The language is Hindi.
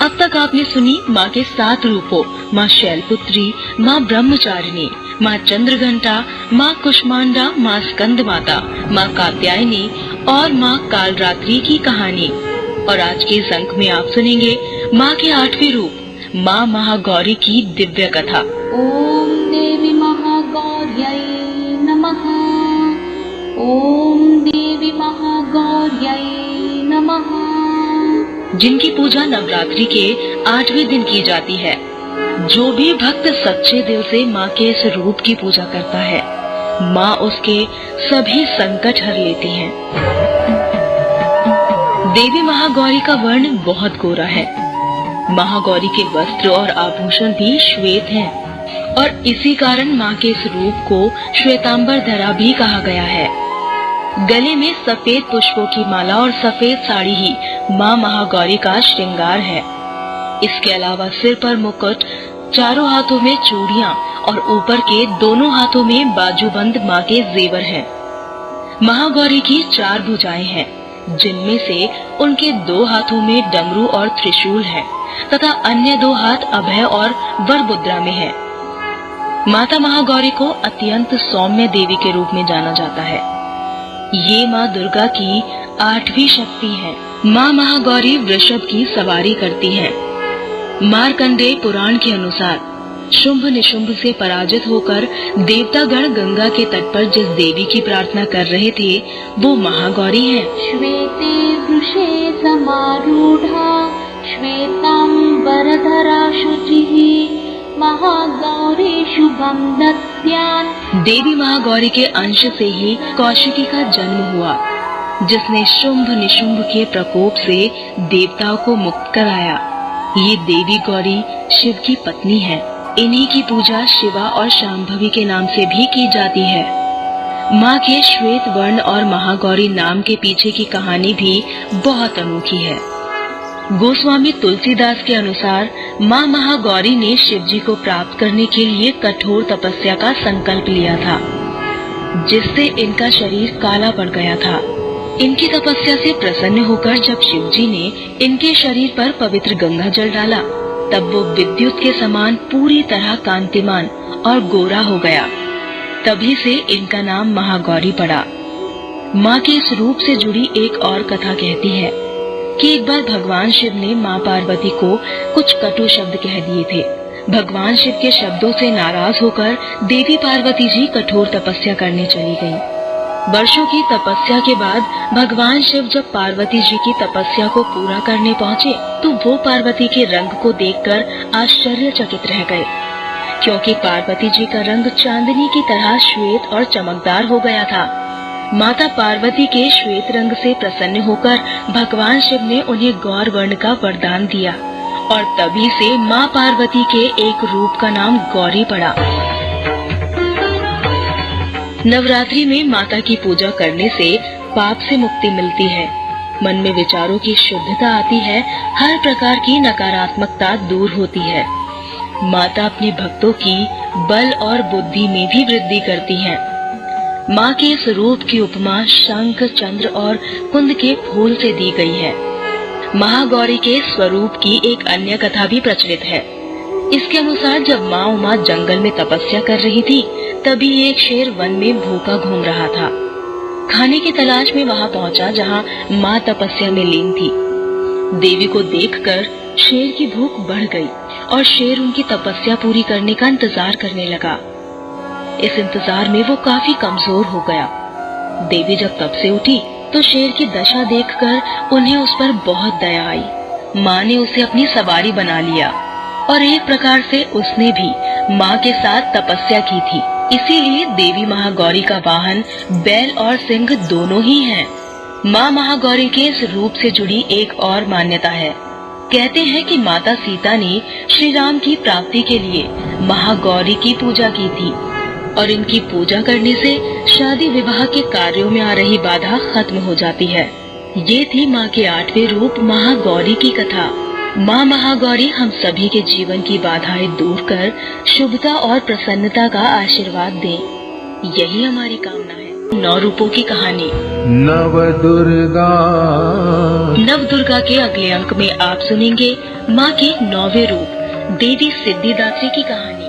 अब तक आपने सुनी माँ के 7 रूपों, माँ शैलपुत्री, माँ ब्रह्मचारिणी, माँ चंद्रघंटा, माँ कुष्मांडा, माँ स्कंद माता, माँ कात्यायनी और माँ कालरात्रि की कहानी। और आज के इस अंक में आप सुनेंगे माँ के 8वें रूप, माँ महागौरी की दिव्य कथा। ओम देवी महागौर्यै नमः। ओम देवी महागौर्यै नमः। जिनकी पूजा नवरात्रि के 8वें दिन की जाती है। जो भी भक्त सच्चे दिल से माँ के इस रूप की पूजा करता है, माँ उसके सभी संकट हर लेती हैं। देवी महागौरी का वर्ण बहुत गोरा है। महागौरी के वस्त्र और आभूषण भी श्वेत हैं और इसी कारण माँ के इस रूप को श्वेतांबर धरा भी कहा गया है। गले में सफेद पुष्पों की माला और सफेद साड़ी ही माँ महागौरी का श्रृंगार है। इसके अलावा सिर पर मुकुट, चारों हाथों में चूड़ियां और ऊपर के दोनों हाथों में बाजूबंद माँ के जेवर हैं। महागौरी की 4 भुजाएं हैं, जिनमें से उनके 2 हाथों में डमरू और त्रिशूल है तथा अन्य 2 हाथ अभय और वर मुद्रा में है। माता महागौरी को अत्यंत सौम्य देवी के रूप में जाना जाता है। ये माँ दुर्गा की 8वीं शक्ति है। माँ महागौरी वृषभ की सवारी करती हैं। मार्कंडेय पुराण के अनुसार शुंभ निशुंभ से पराजित होकर देवतागण गंगा के तट पर जिस देवी की प्रार्थना कर रहे थे, वो महागौरी है। श्वेते वृषे समारूढ़ा श्वेतांबरधरा शुचिः महागौरी शुभम दद्यात्। देवी महागौरी के अंश से ही कौशिकी का जन्म हुआ, जिसने शुंभ निशुंभ के प्रकोप से देवताओं को मुक्त कराया। ये देवी गौरी शिव की पत्नी है। इन्हीं की पूजा शिवा और शांभवी के नाम से भी की जाती है। माँ के श्वेत वर्ण और महागौरी नाम के पीछे की कहानी भी बहुत अनोखी है। गोस्वामी तुलसीदास के अनुसार माँ महागौरी ने शिव जी को प्राप्त करने के लिए कठोर तपस्या का संकल्प लिया था, जिससे इनका शरीर काला पड़ गया था। इनकी तपस्या से प्रसन्न होकर जब शिव जी ने इनके शरीर पर पवित्र गंगा जल डाला, तब वो विद्युत के समान पूरी तरह कांतिमान और गोरा हो गया। तभी से इनका नाम महागौरी पड़ा। माँ के इस रूप से जुड़ी एक और कथा कहती है कि एक बार भगवान शिव ने माँ पार्वती को कुछ कटु शब्द कह दिए थे। भगवान शिव के शब्दों से नाराज होकर देवी पार्वती जी कठोर तपस्या करने चली गयी। वर्षों की तपस्या के बाद भगवान शिव जब पार्वती जी की तपस्या को पूरा करने पहुँचे, तो वो पार्वती के रंग को देखकर आश्चर्यचकित रह गए, क्योंकि पार्वती जी का रंग चांदनी की तरह श्वेत और चमकदार हो गया था। माता पार्वती के श्वेत रंग से प्रसन्न होकर भगवान शिव ने उन्हें गौर वर्ण का वरदान दिया और तभी से माँ पार्वती के एक रूप का नाम गौरी पड़ा। नवरात्रि में माता की पूजा करने से पाप से मुक्ति मिलती है, मन में विचारों की शुद्धता आती है, हर प्रकार की नकारात्मकता दूर होती है। माता अपने भक्तों की बल और बुद्धि में भी वृद्धि करती हैं। माँ के इस रूप की उपमा शंख, चंद्र और कुंद के फूल से दी गई है। महागौरी के स्वरूप की एक अन्य कथा भी प्रचलित है। इसके अनुसार जब माँ उमा जंगल में तपस्या कर रही थी, तभी एक शेर वन में भूखा घूम रहा था। खाने की तलाश में वहाँ पहुँचा जहाँ माँ तपस्या में लीन थी। देवी को देखकर शेर की भूख बढ़ गई और शेर उनकी तपस्या पूरी करने का इंतजार करने लगा। इस इंतजार में वो काफी कमजोर हो गया। देवी जब तप से उठी तो शेर की दशा देखकर उन्हें उस पर बहुत दया आई। माँ ने उसे अपनी सवारी बना लिया और एक प्रकार से उसने भी माँ के साथ तपस्या की थी। इसीलिए देवी महागौरी का वाहन बैल और सिंह दोनों ही हैं। माँ महागौरी के इस रूप से जुड़ी एक और मान्यता है। कहते हैं कि माता सीता ने श्री राम की प्राप्ति के लिए महागौरी की पूजा की थी और इनकी पूजा करने से शादी विवाह के कार्यों में आ रही बाधा खत्म हो जाती है। ये थी माँ के 8वें रूप महागौरी की कथा। माँ महागौरी हम सभी के जीवन की बाधाएं दूर कर शुभता और प्रसन्नता का आशीर्वाद दें, यही हमारी कामना है। 9 रूपों की कहानी। नवदुर्गा नवदुर्गा के अगले अंक में आप सुनेंगे माँ के 9वें रूप देवी सिद्धिदात्री की कहानी।